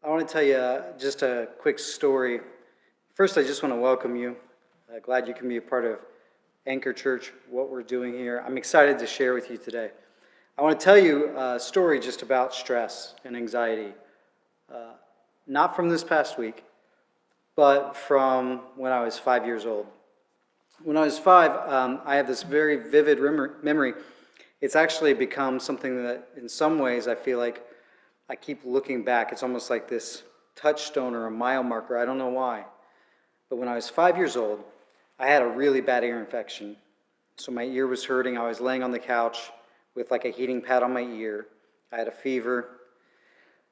I want to tell you just a quick story. First, I just want to welcome you. Glad you can be a part of Anchor Church, what we're doing here. I'm excited to share with you today. I want to tell you a story just about stress and anxiety. Not from this past week, but from when I was 5 years old. When I was five, I have this very vivid memory. It's actually become something that in some ways I feel like I keep looking back. It's almost like this touchstone or a mile marker. I don't know why. But when I was 5 years old, I had a really bad ear infection. So my ear was hurting. I was laying on the couch with like a heating pad on my ear. I had a fever.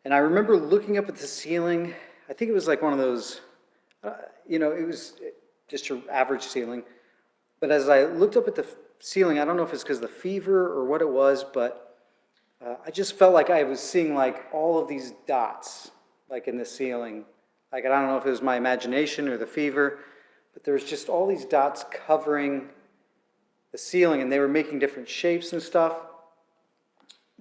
And I remember looking up at the ceiling. I think it was like one of those, it was just your average ceiling. But as I looked up at the ceiling, I don't know if it's because of the fever or what it was, but I just felt like I was seeing like all of these dots like in the ceiling. Like I don't know if it was my imagination or the fever, but there was just all these dots covering the ceiling, and they were making different shapes and stuff.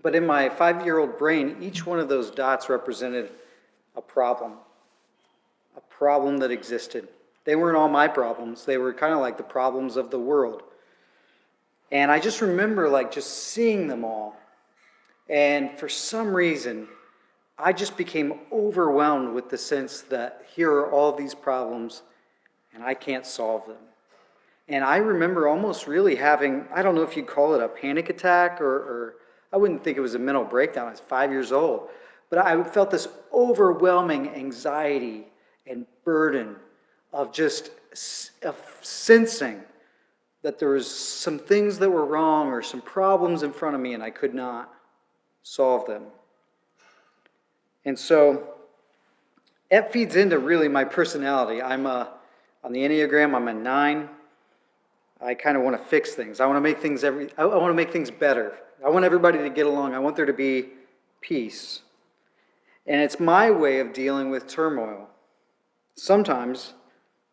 But in my 5-year-old brain, each one of those dots represented a problem that existed. They weren't all my problems. They were kind of like the problems of the world. And I just remember like just seeing them all. And for some reason, I just became overwhelmed with the sense that here are all these problems and I can't solve them. And I remember almost really having, I don't know if you'd call it a panic attack or I wouldn't think it was a mental breakdown. I was 5 years old. But I felt this overwhelming anxiety and burden of just sensing that there was some things that were wrong or some problems in front of me and I could not solve them. And so it feeds into really my personality. On the Enneagram, I'm a 9. I kind of want to fix things. I want to make things I want to make things better. I want everybody to get along. I want there to be peace. And it's my way of dealing with turmoil. Sometimes,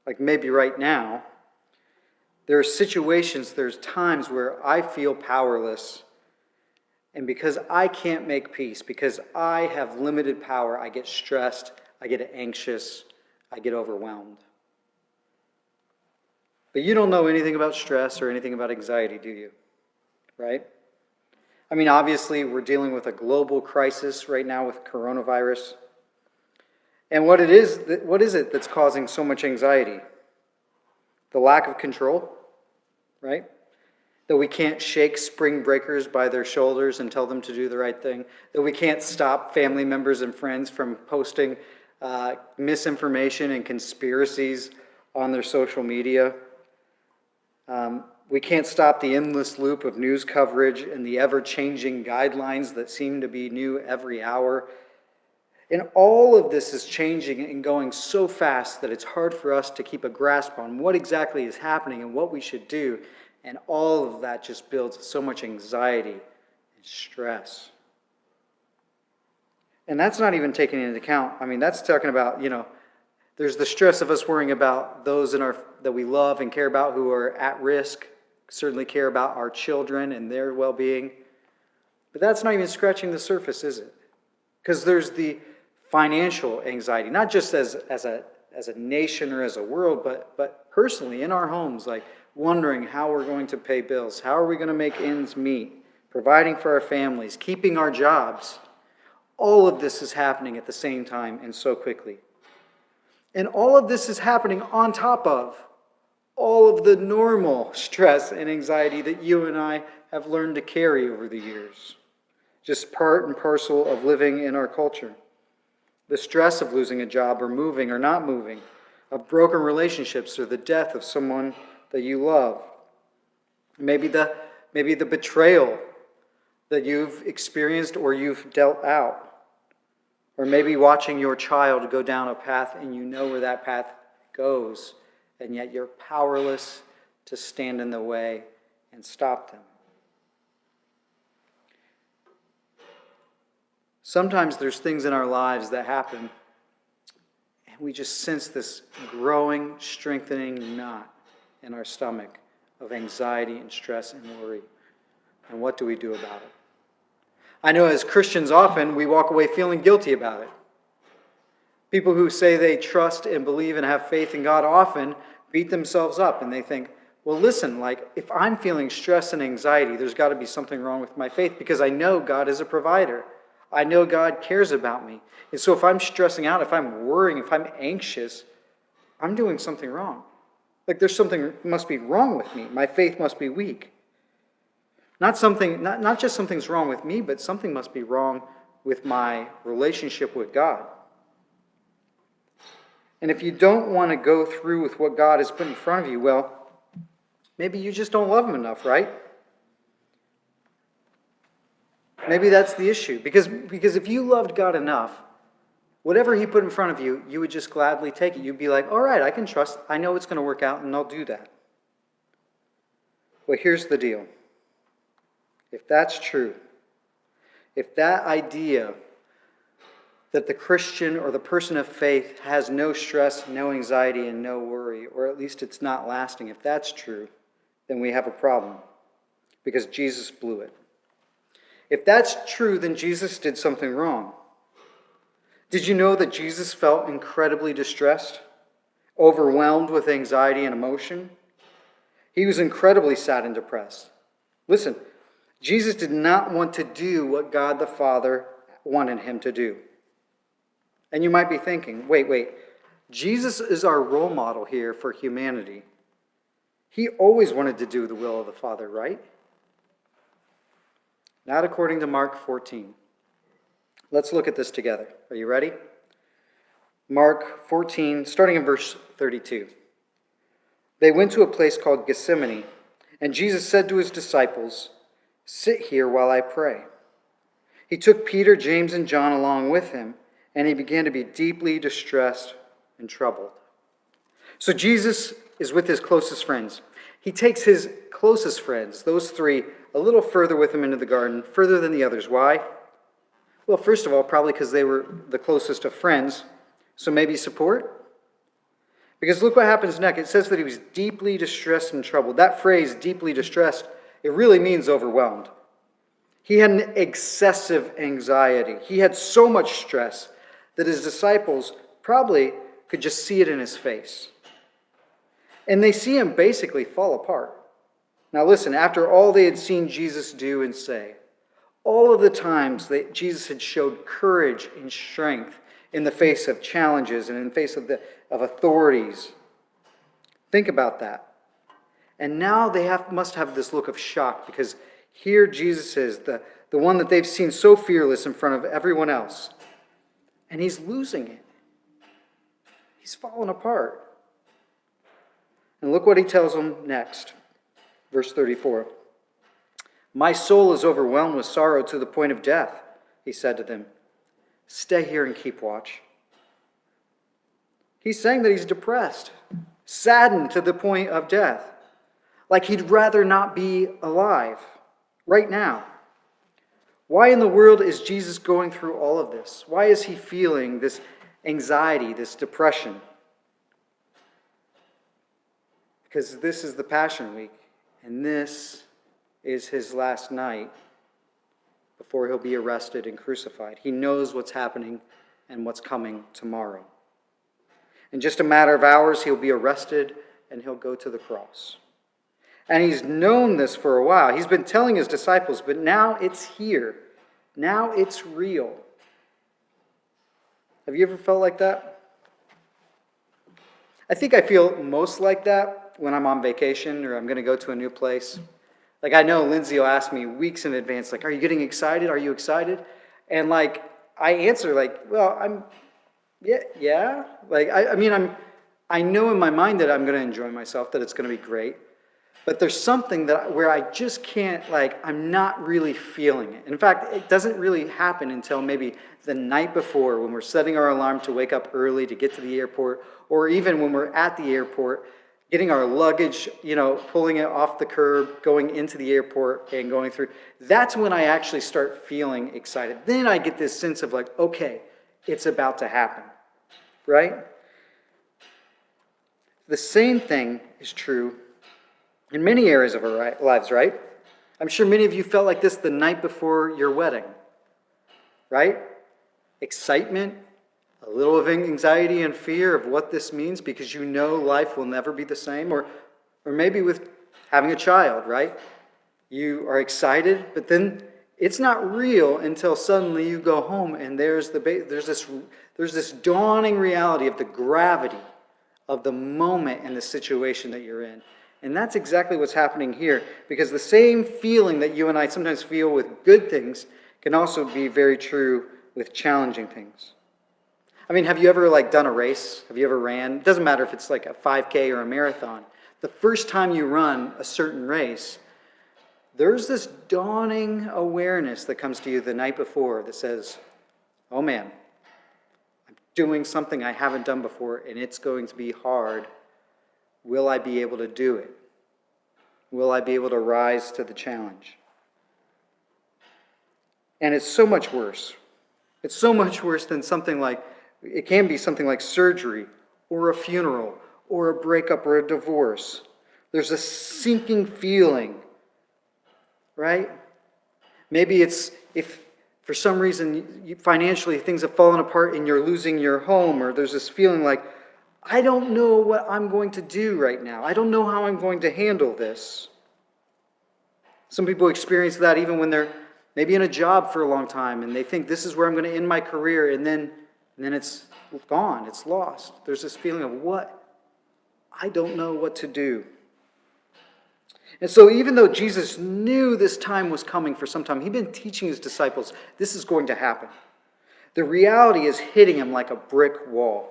like maybe right now, there are situations, there's times where I feel powerless. And because I can't make peace, because I have limited power, I get stressed, I get anxious, I get overwhelmed. But you don't know anything about stress or anything about anxiety, do you? Right? I mean, obviously, we're dealing with a global crisis right now with coronavirus. And what is it that's causing so much anxiety? The lack of control, right? That we can't shake spring breakers by their shoulders and tell them to do the right thing. That we can't stop family members and friends from posting misinformation and conspiracies on their social media. We can't stop the endless loop of news coverage and the ever-changing guidelines that seem to be new every hour. And all of this is changing and going so fast that it's hard for us to keep a grasp on what exactly is happening and what we should do. And all of that just builds so much anxiety and stress. And that's not even taking into account, that's talking about, there's the stress of us worrying about those that we love and care about who are at risk, certainly care about our children and their well-being. But that's not even scratching the surface, is it? Because there's the financial anxiety, not just as a nation or as a world, but personally in our homes, like wondering how we're going to pay bills, how are we going to make ends meet, providing for our families, keeping our jobs. All of this is happening at the same time and so quickly. And all of this is happening on top of all of the normal stress and anxiety that you and I have learned to carry over the years. Just part and parcel of living in our culture. The stress of losing a job or moving or not moving, of broken relationships or the death of someone that you love. Maybe the betrayal that you've experienced or you've dealt out. Or maybe watching your child go down a path and you know where that path goes, and yet you're powerless to stand in the way and stop them. Sometimes there's things in our lives that happen, and we just sense this growing, strengthening knot in our stomach of anxiety and stress and worry. And what do we do about it? I know as Christians often we walk away feeling guilty about it. People who say they trust and believe and have faith in God often beat themselves up and they think, well, listen, like if I'm feeling stress and anxiety, there's got to be something wrong with my faith because I know God is a provider. I know God cares about me. And so if I'm stressing out, if I'm worrying, if I'm anxious, I'm doing something wrong. Like there's something must be wrong with me. My faith must be weak. Not just something's wrong with me, but something must be wrong with my relationship with God. And if you don't want to go through with what God has put in front of you, well, maybe you just don't love him enough, right? Maybe that's the issue. Because if you loved God enough, whatever he put in front of you, you would just gladly take it. You'd be like, all right, I can trust. I know it's going to work out, and I'll do that. Well, here's the deal. If that's true, if that idea that the Christian or the person of faith has no stress, no anxiety, and no worry, or at least it's not lasting, if that's true, then we have a problem because Jesus blew it. If that's true, then Jesus did something wrong. Did you know that Jesus felt incredibly distressed, overwhelmed with anxiety and emotion? He was incredibly sad and depressed. Listen, Jesus did not want to do what God the Father wanted him to do. And you might be thinking, wait, Jesus is our role model here for humanity. He always wanted to do the will of the Father, right? Not according to Mark 14. Let's look at this together. Are you ready? Mark 14, starting in verse 32. They went to a place called Gethsemane, and Jesus said to his disciples, "Sit here while I pray." He took Peter, James, and John along with him, and he began to be deeply distressed and troubled. So Jesus is with his closest friends. He takes his closest friends, those three, a little further with him into the garden, further than the others. Why? Well, first of all, probably because they were the closest of friends. So maybe support? Because look what happens next. It says that he was deeply distressed and troubled. That phrase, deeply distressed, it really means overwhelmed. He had an excessive anxiety. He had so much stress that his disciples probably could just see it in his face. And they see him basically fall apart. Now listen, after all they had seen Jesus do and say, all of the times that Jesus had showed courage and strength in the face of challenges and in the face of authorities. Think about that. And now they must have this look of shock because here Jesus is, the one that they've seen so fearless in front of everyone else. And he's losing it. He's fallen apart. And look what he tells them next. Verse 34. "My soul is overwhelmed with sorrow to the point of death," he said to them. "Stay here and keep watch." He's saying that he's depressed, saddened to the point of death. Like he'd rather not be alive right now. Why in the world is Jesus going through all of this? Why is he feeling this anxiety, this depression? Because this is the Passion Week, and this is his last night before he'll be arrested and crucified. He knows what's happening and what's coming tomorrow. In just a matter of hours, he'll be arrested and he'll go to the cross. And he's known this for a while. He's been telling his disciples, but now it's here. Now it's real. Have you ever felt like that? I think I feel most like that when I'm on vacation or I'm going to go to a new place. Like I know Lindsay will ask me weeks in advance, like, "Are you getting excited? Are you excited?" And like I answer like, "Well, yeah." Like I know in my mind that I'm going to enjoy myself, that it's going to be great. But there's something where I just can't, I'm not really feeling it. In fact, it doesn't really happen until maybe the night before when we're setting our alarm to wake up early to get to the airport, or even when we're at the airport, getting our luggage, pulling it off the curb, going into the airport and going through. That's when I actually start feeling excited. Then I get this sense of okay, it's about to happen, right? The same thing is true in many areas of our lives, right? I'm sure many of you felt like this the night before your wedding, right? Excitement, a little of anxiety and fear of what this means because you know life will never be the same, or maybe with having a child, right? You are excited, but then it's not real until suddenly you go home and there's this dawning reality of the gravity of the moment and the situation that you're in. And that's exactly what's happening here, because the same feeling that you and I sometimes feel with good things can also be very true with challenging things. I mean, have you ever done a race? Have you ever ran? It doesn't matter if it's like a 5K or a marathon. The first time you run a certain race, there's this dawning awareness that comes to you the night before that says, oh man, I'm doing something I haven't done before and it's going to be hard. Will I be able to do it? Will I be able to rise to the challenge? And it's so much worse. It's so much worse than it can be something like surgery or a funeral or a breakup or a divorce. There's a sinking feeling, right? Maybe it's if for some reason financially things have fallen apart and you're losing your home, or there's this feeling like, I don't know what I'm going to do right now. I don't know how I'm going to handle this. Some people experience that even when they're maybe in a job for a long time and they think this is where I'm going to end my career, and then it's gone, it's lost. There's this feeling of what? I don't know what to do. And so even though Jesus knew this time was coming for some time, he'd been teaching his disciples, this is going to happen. The reality is hitting him like a brick wall.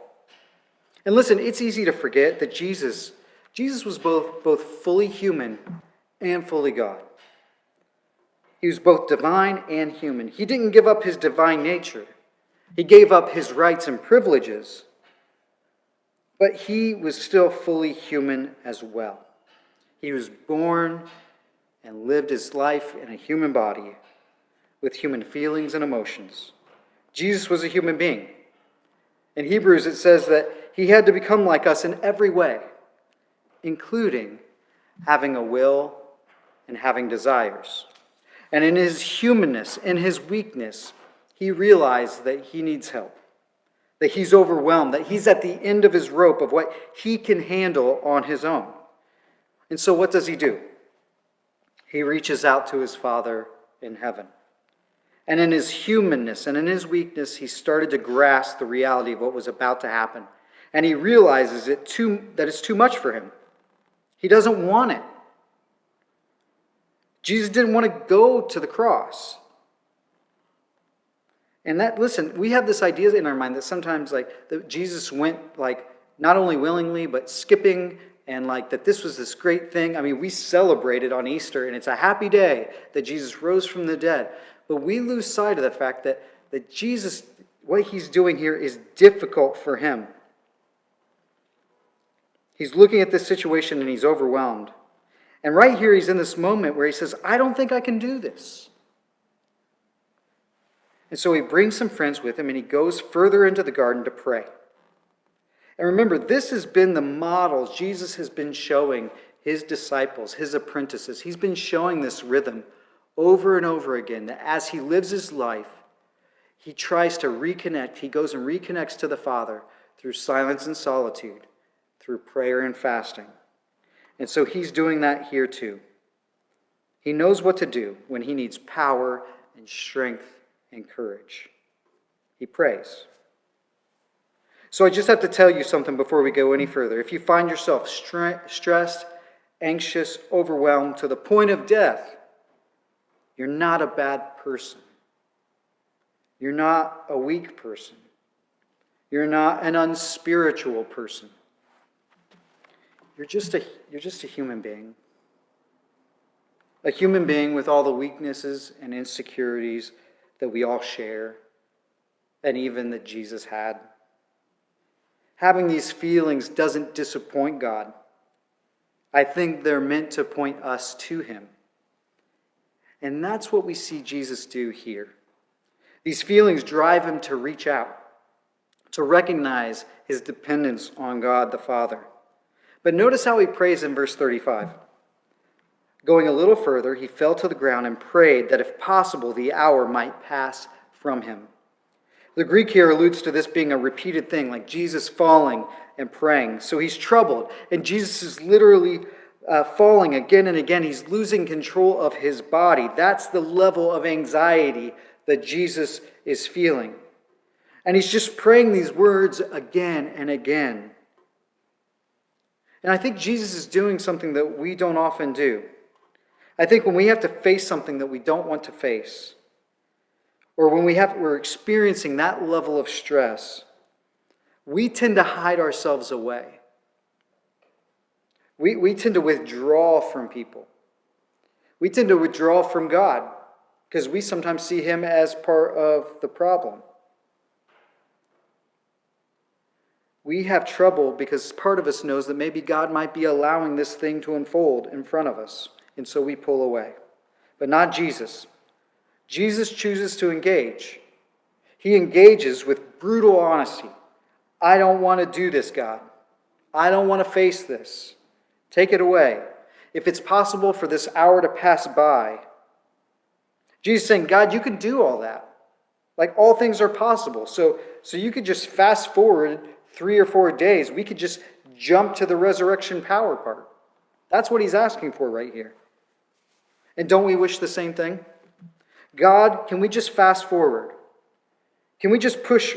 And listen, it's easy to forget that Jesus was both fully human and fully God. He was both divine and human. He didn't give up his divine nature. He gave up his rights and privileges. But he was still fully human as well. He was born and lived his life in a human body with human feelings and emotions. Jesus was a human being. In Hebrews, it says that he had to become like us in every way, including having a will and having desires. And in his humanness, in his weakness, he realized that he needs help, that he's overwhelmed, that he's at the end of his rope of what he can handle on his own. And so what does he do? He reaches out to his Father in heaven. And in his humanness and in his weakness, he started to grasp the reality of what was about to happen. And he realizes that it's too much for him. He doesn't want it. Jesus didn't want to go to the cross. And listen, we have this idea in our mind that sometimes that Jesus went not only willingly, but skipping, and that this was this great thing. I mean, we celebrate it on Easter, and it's a happy day that Jesus rose from the dead. But we lose sight of the fact that Jesus, what he's doing here is difficult for him. He's looking at this situation and he's overwhelmed. And right here he's in this moment where he says, I don't think I can do this. And so he brings some friends with him and he goes further into the garden to pray. And remember, this has been the model Jesus has been showing his disciples, his apprentices. He's been showing this rhythm over and over again, that as he lives his life, he tries to reconnect. He goes and reconnects to the Father through silence and solitude, through prayer and fasting. And so he's doing that here too. He knows what to do when he needs power and strength and courage. He prays. So I just have to tell you something before we go any further. If you find yourself stressed, anxious, overwhelmed to the point of death, you're not a bad person. You're not a weak person. You're not an unspiritual person. You're just a human being. A human being with all the weaknesses and insecurities that we all share, and even that Jesus had. Having these feelings doesn't disappoint God. I think they're meant to point us to him. And that's what we see Jesus do here. These feelings drive him to reach out, to recognize his dependence on God the Father. But notice how he prays in verse 35. Going a little further, he fell to the ground and prayed that if possible the hour might pass from him. The Greek here alludes to this being a repeated thing, like Jesus falling and praying. So he's troubled, and Jesus is literally falling again and again. He's losing control of his body. That's the level of anxiety that Jesus is feeling. And he's just praying these words again and again. And I think Jesus is doing something that we don't often do. I think when we have to face something that we don't want to face, or when we're experiencing that level of stress, we tend to hide ourselves away. We tend to withdraw from people. We tend to withdraw from God because we sometimes see him as part of the problem. We have trouble because part of us knows that maybe God might be allowing this thing to unfold in front of us, and so we pull away. But not Jesus. Jesus chooses to engage. He engages with brutal honesty. I don't want to do this, God. I don't want to face this. Take it away. If it's possible for this hour to pass by. Jesus is saying, God, you can do all that. Like all things are possible. So you could just fast forward 3 or 4 days. We could just jump to the resurrection power part. That's what he's asking for right here. And don't we wish the same thing? God, can we just fast forward? Can we just push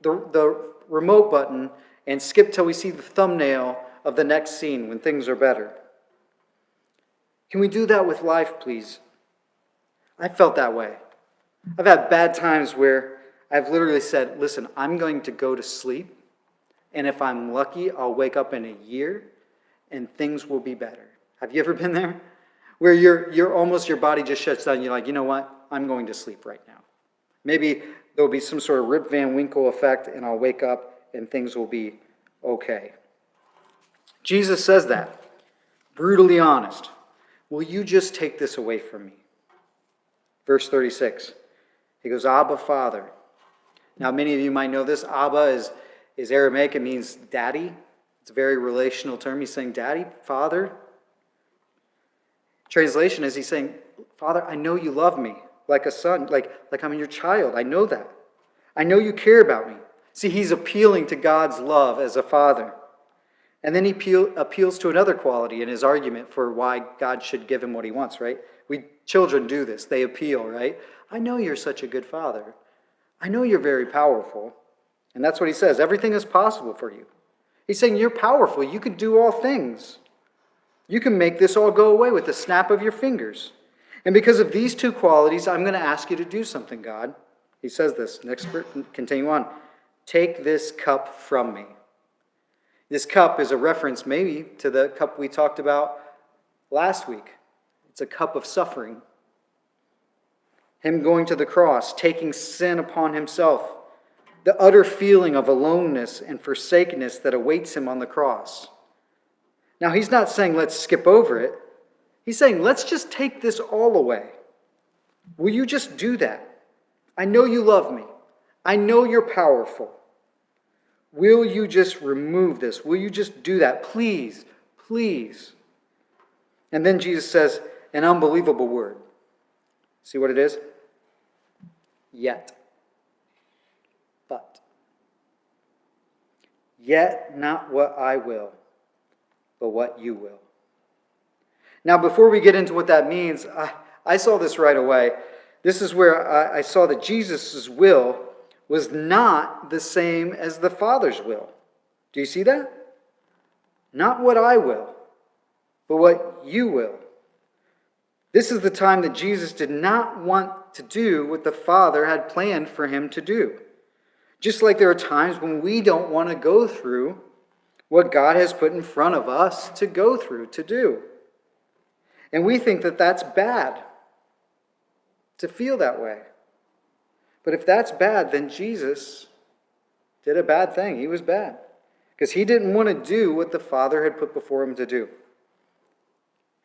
the remote button and skip till we see the thumbnail of the next scene when things are better? Can we do that with life, please? I felt that way. I've had bad times where I've literally said, listen, I'm going to go to sleep, and if I'm lucky, I'll wake up in a year, and things will be better. Have you ever been there? Where you're almost, your body just shuts down. You're like, you know what? I'm going to sleep right now. Maybe there'll be some sort of Rip Van Winkle effect, and I'll wake up, and things will be okay. Jesus says that, brutally honest. Will you just take this away from me? Verse 36, he goes, Abba, Father. Now, many of you might know this. Abba is Aramaic. It means daddy. It's a very relational term. He's saying, Daddy, Father. Translation is he's saying, Father, I know you love me like a son, like I'm your child. I know that. I know you care about me. See, he's appealing to God's love as a father. And then he appeals to another quality in his argument for why God should give him what he wants, right? Children do this. They appeal, right? I know you're such a good father. I know you're very powerful. And that's what he says. Everything is possible for you. He's saying you're powerful. You can do all things. You can make this all go away with the snap of your fingers. And because of these two qualities, I'm going to ask you to do something, God. He says this. Next, continue on. Take this cup from me. This cup is a reference maybe to the cup we talked about last week. It's a cup of suffering. Him going to the cross, taking sin upon himself. The utter feeling of aloneness and forsakenness that awaits him on the cross. Now, he's not saying let's skip over it. He's saying let's just take this all away. Will you just do that? I know you love me. I know you're powerful. Will you just remove this? Will you just do that? Please, please. And then Jesus says an unbelievable word. See what it is? Yet. But. Yet not what I will, but what you will. Now, before we get into what that means, I saw this right away. This is where I saw that Jesus' will was not the same as the Father's will. Do you see that? Not what I will, but what you will. This is the time that Jesus did not want to do what the Father had planned for him to do. Just like there are times when we don't want to go through what God has put in front of us to go through, to do. And we think that that's bad, to feel that way. But if that's bad, then Jesus did a bad thing. He was bad. Because he didn't want to do what the Father had put before him to do.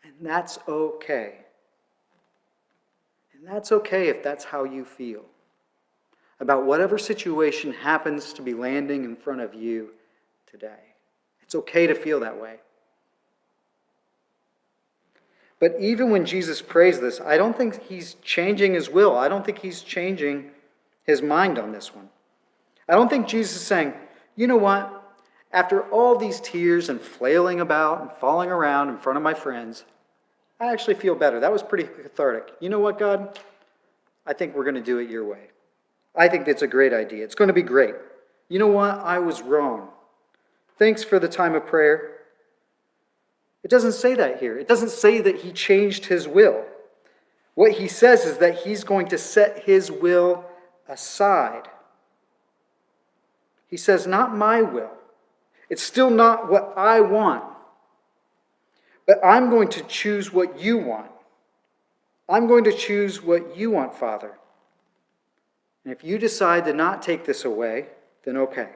And that's okay. And that's okay if that's how you feel about whatever situation happens to be landing in front of you today. It's okay to feel that way. But even when Jesus prays this, I don't think he's changing his will. I don't think he's changing his mind on this one. I don't think Jesus is saying, you know what? After all these tears and flailing about and falling around in front of my friends, I actually feel better. That was pretty cathartic. You know what, God? I think we're going to do it your way. I think that's a great idea. It's going to be great. You know what? I was wrong. Thanks for the time of prayer. It doesn't say that here. It doesn't say that he changed his will. What he says is that he's going to set his will aside. He says, not my will. It's still not what I want. But I'm going to choose what you want. I'm going to choose what you want, Father. And if you decide to not take this away, then okay.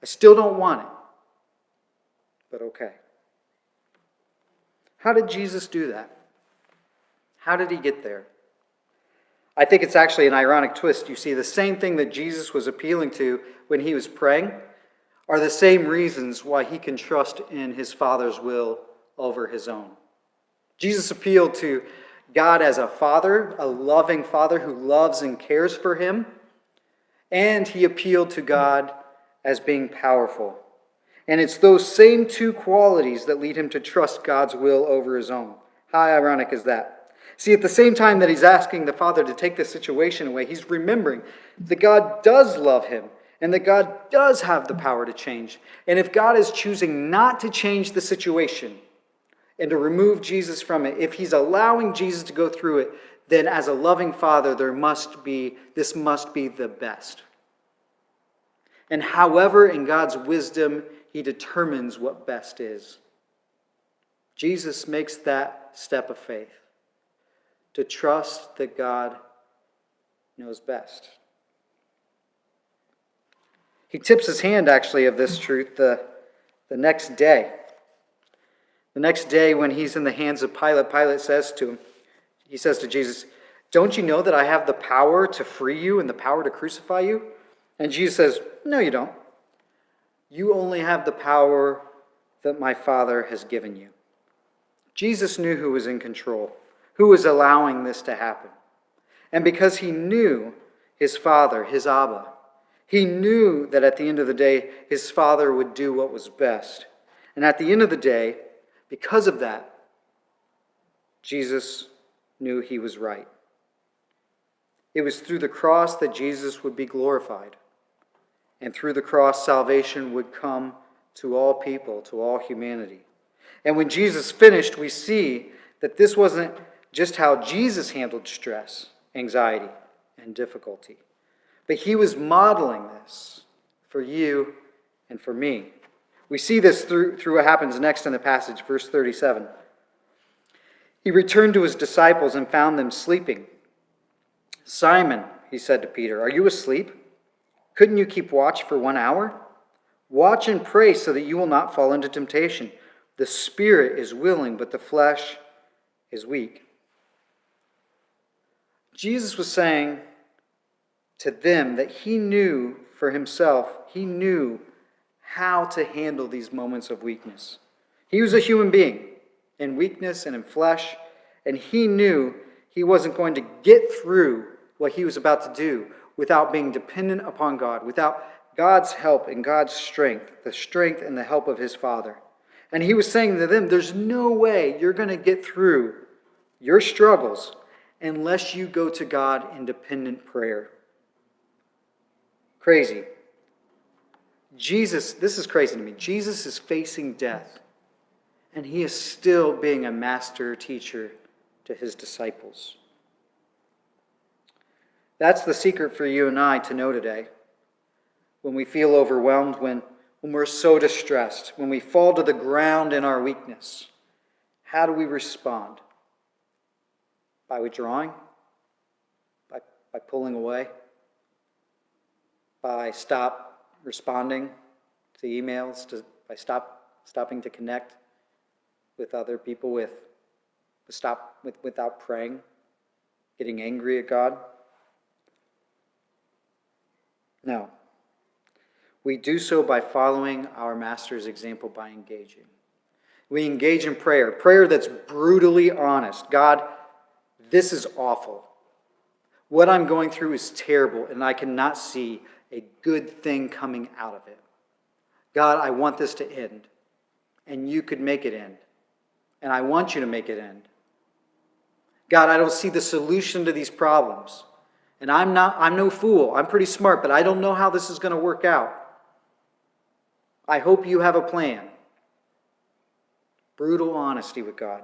I still don't want it, but okay. How did Jesus do that? How did he get there? I think it's actually an ironic twist. You see, the same thing that Jesus was appealing to when he was praying are the same reasons why he can trust in his Father's will over his own. Jesus appealed to God as a father, a loving father who loves and cares for him, and he appealed to God as being powerful. And it's those same two qualities that lead him to trust God's will over his own. How ironic is that? See, at the same time that he's asking the Father to take the situation away, he's remembering that God does love him and that God does have the power to change. And if God is choosing not to change the situation and to remove Jesus from it, if he's allowing Jesus to go through it, then as a loving Father, this must be the best. And however, in God's wisdom, he determines what best is. Jesus makes that step of faith, to trust that God knows best. He tips his hand, actually, of this truth the next day. The next day, when he's in the hands of Pilate, Pilate says to Jesus, don't you know that I have the power to free you and the power to crucify you? And Jesus says, no, you don't. You only have the power that my Father has given you. Jesus knew who was in control, who was allowing this to happen. And because he knew his Father, his Abba, he knew that at the end of the day, his Father would do what was best. And at the end of the day, because of that, Jesus knew he was right. It was through the cross that Jesus would be glorified. And through the cross, salvation would come to all people, to all humanity. And when Jesus finished, we see that this wasn't just how Jesus handled stress, anxiety, and difficulty, but he was modeling this for you and for me. We see this through what happens next in the passage, verse 37. He returned to his disciples and found them sleeping. Simon, he said to Peter, are you asleep? Couldn't you keep watch for 1 hour? Watch and pray so that you will not fall into temptation. The spirit is willing, but the flesh is weak. Jesus was saying to them that he knew for himself, he knew how to handle these moments of weakness. He was a human being in weakness and in flesh, and he knew he wasn't going to get through what he was about to do without being dependent upon God, without God's help and God's strength, the strength and the help of his Father. And he was saying to them, there's no way you're going to get through your struggles unless you go to God in dependent prayer. Crazy. Jesus, this is crazy to me. Jesus is facing death, and he is still being a master teacher to his disciples. That's the secret for you and I to know today. When we feel overwhelmed, when we're so distressed, when we fall to the ground in our weakness, how do we respond? By withdrawing? By pulling away? By stop responding to emails? By stopping to connect with other people? Without praying? Getting angry at God? No. We do so by following our Master's example, by engaging. We engage in prayer that's brutally honest. God, this is awful. What I'm going through is terrible, and I cannot see a good thing coming out of it. God, I want this to end, and you could make it end, and I want you to make it end. God, I don't see the solution to these problems, and I'm no fool. I'm pretty smart, but I don't know how this is going to work out. I hope you have a plan. Brutal honesty with God.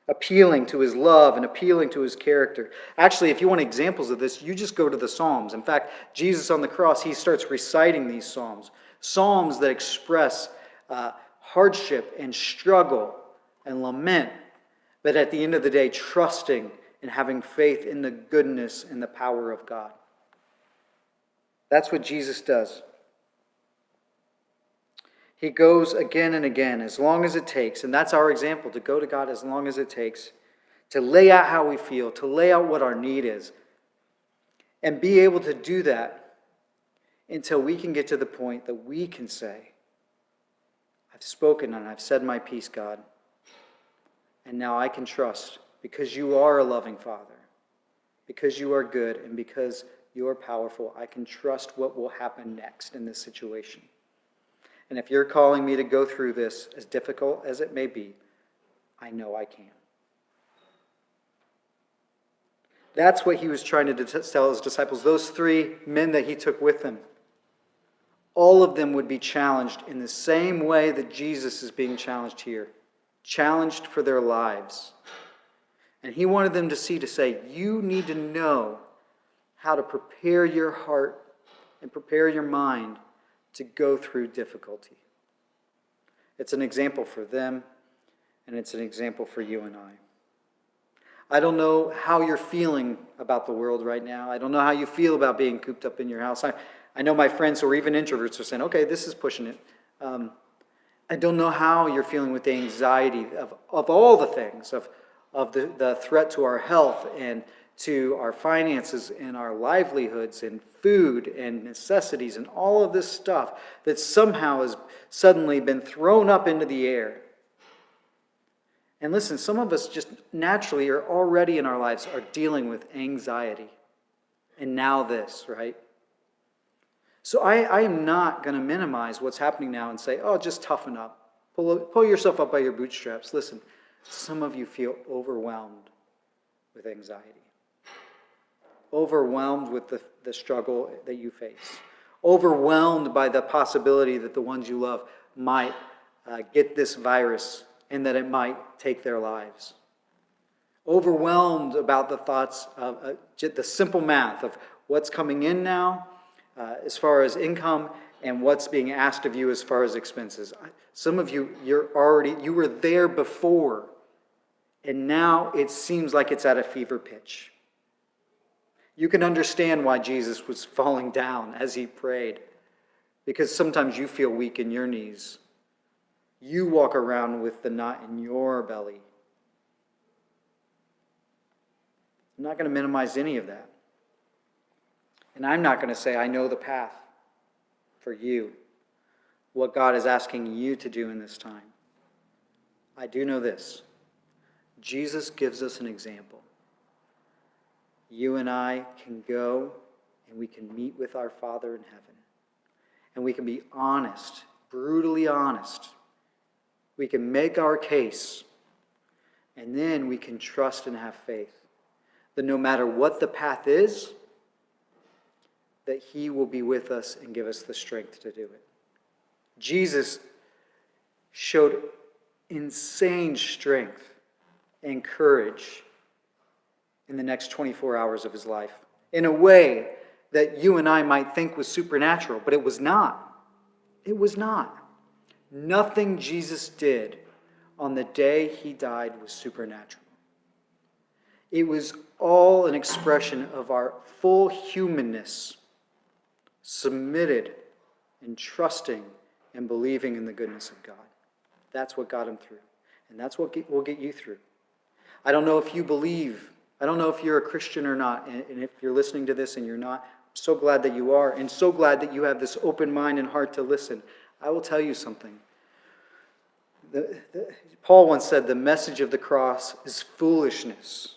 Appealing to his love and appealing to his character. Actually, if you want examples of this, you just go to the Psalms. In fact, Jesus on the cross, he starts reciting these Psalms. Psalms that express hardship and struggle and lament, but at the end of the day, trusting and having faith in the goodness and the power of God. That's what Jesus does. He goes again and again, as long as it takes, and that's our example, to go to God as long as it takes, to lay out how we feel, to lay out what our need is, and be able to do that until we can get to the point that we can say, I've spoken and I've said my piece, God, and now I can trust, because you are a loving Father, because you are good, and because you are powerful, I can trust what will happen next in this situation. And if you're calling me to go through this, as difficult as it may be, I know I can. That's what he was trying to tell his disciples. Those 3 men that he took with him, all of them would be challenged in the same way that Jesus is being challenged here. Challenged for their lives. And he wanted them to say, you need to know how to prepare your heart and prepare your mind to go through difficulty. It's an example for them, and it's an example for you and I. I don't know how you're feeling about the world right now. I don't know how you feel about being cooped up in your house. I know my friends who are even introverts are saying, okay, this is pushing it. I don't know how you're feeling with the anxiety of all the things, of the threat to our health and to our finances and our livelihoods and food and necessities and all of this stuff that somehow has suddenly been thrown up into the air. And listen, some of us just naturally are already in our lives are dealing with anxiety. And now this, right? So I am not going to minimize what's happening now and say, oh, just toughen up. Pull yourself up by your bootstraps. Listen, some of you feel overwhelmed with anxiety. Overwhelmed with the struggle that you face. Overwhelmed by the possibility that the ones you love might get this virus and that it might take their lives. Overwhelmed about the thoughts of the simple math of what's coming in now as far as income and what's being asked of you as far as expenses. Some of you, you were there before, and now it seems like it's at a fever pitch. You can understand why Jesus was falling down as he prayed, because sometimes you feel weak in your knees. You walk around with the knot in your belly. I'm not going to minimize any of that. And I'm not going to say I know the path for you, what God is asking you to do in this time. I do know this. Jesus gives us an example. You and I can go and we can meet with our Father in heaven. And we can be honest, brutally honest. We can make our case. And then we can trust and have faith that no matter what the path is, that he will be with us and give us the strength to do it. Jesus showed insane strength and courage in the next 24 hours of his life in a way that you and I might think was supernatural, but it was not. It was not. Nothing Jesus did on the day he died was supernatural. It was all an expression of our full humanness, submitted and trusting and believing in the goodness of God. That's what got him through. And that's what will get you through. I don't know if you believe. I don't know if you're a Christian or not. And if you're listening to this and you're not, I'm so glad that you are. And so glad that you have this open mind and heart to listen. I will tell you something. Paul once said, the message of the cross is foolishness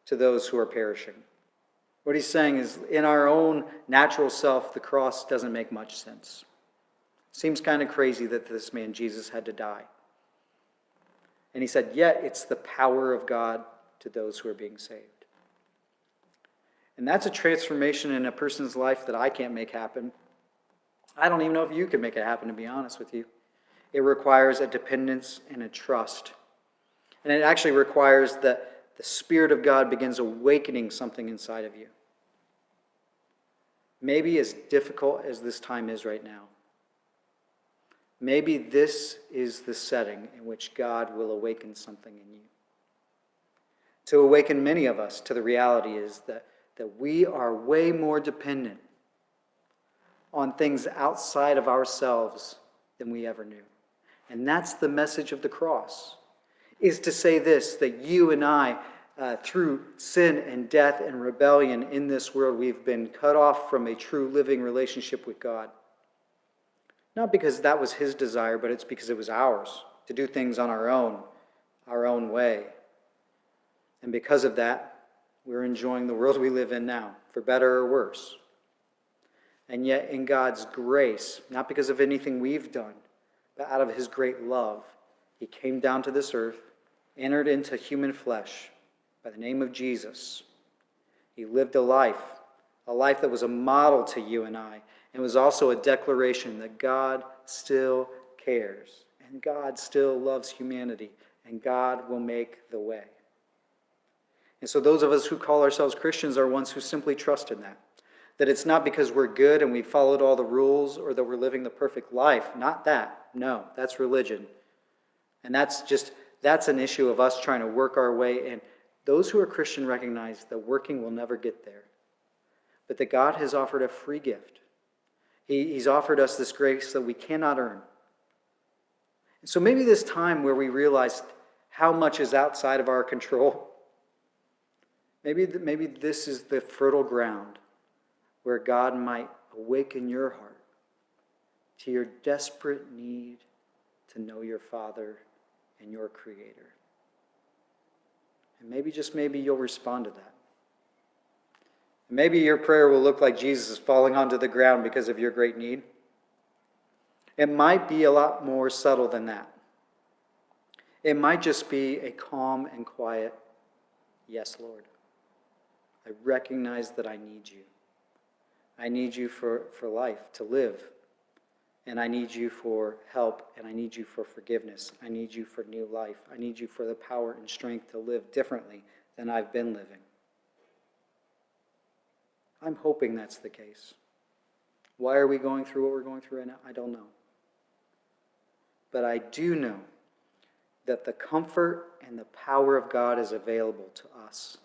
to those who are perishing. What he's saying is, in our own natural self, the cross doesn't make much sense. Seems kind of crazy that this man Jesus had to die. And he said, yet it's the power of God to those who are being saved. And that's a transformation in a person's life that I can't make happen. I don't even know if you can make it happen, to be honest with you. It requires a dependence and a trust. And it actually requires that the Spirit of God begins awakening something inside of you. Maybe as difficult as this time is right now, maybe this is the setting in which God will awaken something in you. To awaken many of us to the reality is that we are way more dependent on things outside of ourselves than we ever knew. And that's the message of the cross, is to say this, that you and I, through sin and death and rebellion in this world, we've been cut off from a true living relationship with God. Not because that was his desire, but it's because it was ours, to do things on our own way. And because of that, we're enjoying the world we live in now, for better or worse. And yet in God's grace, not because of anything we've done, but out of his great love, he came down to this earth, entered into human flesh by the name of Jesus. He lived a life that was a model to you and I, and was also a declaration that God still cares, and God still loves humanity, and God will make the way. And so those of us who call ourselves Christians are ones who simply trust in that. That it's not because we're good and we followed all the rules or that we're living the perfect life. Not that. No, that's religion. And that's an issue of us trying to work our way in. Those who are Christian recognize that working will never get there. But that God has offered a free gift. He's offered us this grace that we cannot earn. And so maybe this time where we realize how much is outside of our control, maybe this is the fertile ground where God might awaken your heart to your desperate need to know your Father and your Creator. And maybe you'll respond to that. Maybe your prayer will look like Jesus falling onto the ground because of your great need. It might be a lot more subtle than that. It might just be a calm and quiet, yes, Lord. I recognize that I need you. I need you for life, to live. And I need you for help, and I need you for forgiveness. I need you for new life. I need you for the power and strength to live differently than I've been living. I'm hoping that's the case. Why are we going through what we're going through right now? I don't know. But I do know that the comfort and the power of God is available to us,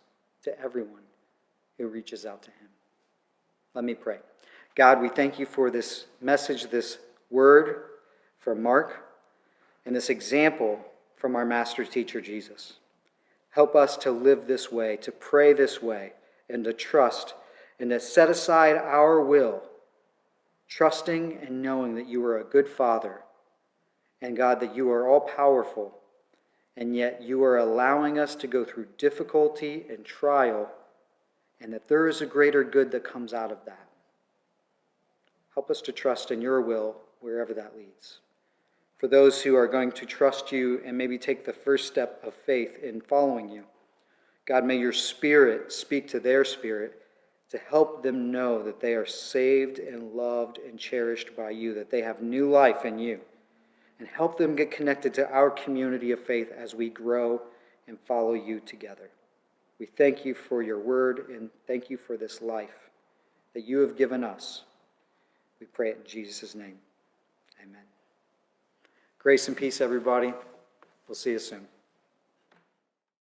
to everyone who reaches out to him. Let me pray. God, we thank you for this message, this word from Mark, and this example from our master teacher, Jesus. Help us to live this way, to pray this way, and to trust, and to set aside our will, trusting and knowing that you are a good Father, and God, that you are all-powerful, and yet you are allowing us to go through difficulty and trial, and that there is a greater good that comes out of that. Help us to trust in your will wherever that leads. For those who are going to trust you and maybe take the first step of faith in following you, God, may your Spirit speak to their spirit to help them know that they are saved and loved and cherished by you, that they have new life in you, and help them get connected to our community of faith as we grow and follow you together. We thank you for your word and thank you for this life that you have given us. We pray it in Jesus' name. Amen. Grace and peace, everybody. We'll see you soon.